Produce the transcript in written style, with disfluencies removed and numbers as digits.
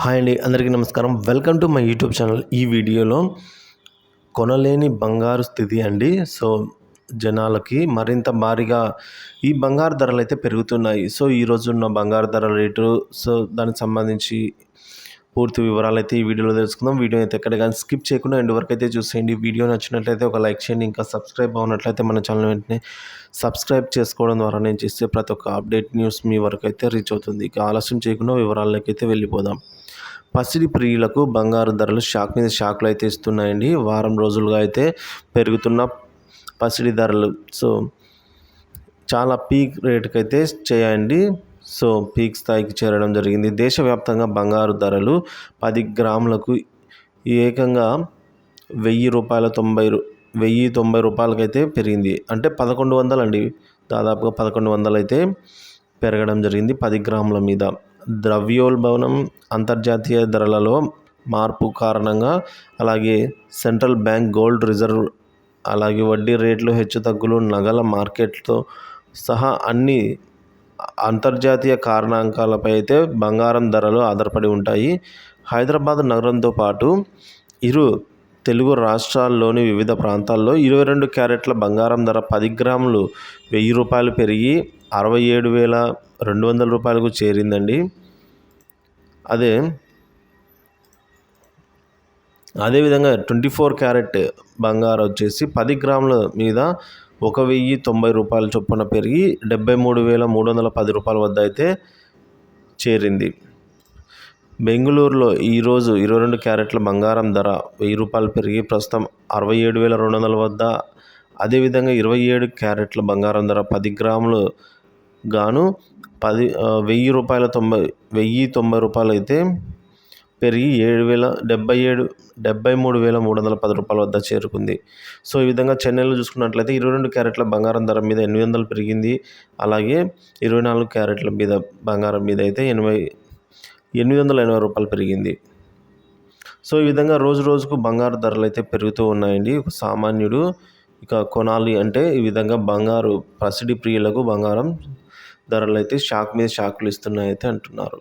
Hi అండి, అందరికీ నమస్కారం. Welcome to my YouTube channel. ఈ వీడియోలో కొనలేని బంగారు స్థితి అండి. సో జనాలకి మరింత భారీగా ఈ బంగారు ధరలు అయితే పెరుగుతున్నాయి. సో ఈరోజు ఉన్న బంగారు ధర రేటు, సో దానికి సంబంధించి పూర్తి వివరాలు అయితే ఈ వీడియోలో తెలుసుకుందాం. వీడియో అయితే ఎక్కడ కానీ స్కిప్ చేయకుండా ఎండ్ వరకు అయితే చూసేయండి. వీడియో నచ్చినట్లయితే ఒక లైక్ చేయండి. ఇంకా సబ్స్క్రైబ్ అవునట్లయితే మన ఛానల్ వెంటనే సబ్స్క్రైబ్ చేసుకోవడం ద్వారా నేను చేసే ప్రతి ఒక్క అప్డేట్ న్యూస్ మీ వరకు అయితే రీచ్ అవుతుంది. ఇక ఆలస్యం చేయకుండా వివరాల్లోకి అయితే వెళ్ళిపోదాం. పసిడి ప్రియులకు బంగారు ధరలు షాక్ మీద షాక్లు అయితే ఇస్తున్నాయండి. వారం రోజులుగా అయితే పెరుగుతున్న పసిడి ధరలు సో చాలా పీక్ రేటుకి అయితే చేయండి. సో పీక్ స్థాయికి చేరడం జరిగింది. దేశవ్యాప్తంగా బంగారు ధరలు 10 గ్రాములకు ఏకంగా 1090 రూపాయలకైతే పెరిగింది. అంటే 1100 అండి, దాదాపుగా 1100 అయితే పెరగడం జరిగింది 10 గ్రాముల మీద. ద్రవ్యోల్బణం, అంతర్జాతీయ ధరలలో మార్పు కారణంగా, అలాగే సెంట్రల్ బ్యాంక్ గోల్డ్ రిజర్వ్, అలాగే వడ్డీ రేట్లు హెచ్చుతగ్గులు, నగల మార్కెట్తో సహా అన్ని అంతర్జాతీయ కారణాంకాలపై అయితే బంగారం ధరలు ఆధారపడి ఉంటాయి. హైదరాబాద్ నగరంతో పాటు ఇరు తెలుగు రాష్ట్రాల్లోని వివిధ ప్రాంతాల్లో 22 క్యారెట్ల బంగారం ధర 10 గ్రాములు 1000 రూపాయలు పెరిగి 67,200 రూపాయలకు చేరిందండి. అదేవిధంగా 24 క్యారెట్ బంగారం వచ్చేసి 10 గ్రాముల మీద 1,090 రూపాయల చొప్పున పెరిగి 73,310 రూపాయల వద్ద అయితే చేరింది. బెంగళూరులో ఈరోజు 22 క్యారెట్ల బంగారం ధర 1000 రూపాయలు పెరిగి ప్రస్తుతం 67,200 వద్ద. అదేవిధంగా 27 క్యారెట్ల బంగారం ధర 10 గ్రాములు గాను 1,090 రూపాయలు అయితే పెరిగి 73,310 రూపాయల వద్ద చేరుకుంది. సో ఈ విధంగా చెన్నైలో చూసుకున్నట్లయితే 22 క్యారెట్ల బంగారం ధర మీద 800 పెరిగింది. అలాగే 24 క్యారెట్ల మీద బంగారం మీద అయితే 880 రూపాయలు పెరిగింది. సో ఈ విధంగా రోజు రోజుకు బంగారు ధరలు అయితే పెరుగుతూ ఉన్నాయండి. ఒక సామాన్యుడు ఇక కొనాలి అంటే ఈ విధంగా బంగారు పసిడి ప్రియులకు బంగారం ధరలు అయితే షాక్ మీద షాకులు ఇస్తున్నాయి అయితే అంటున్నారు.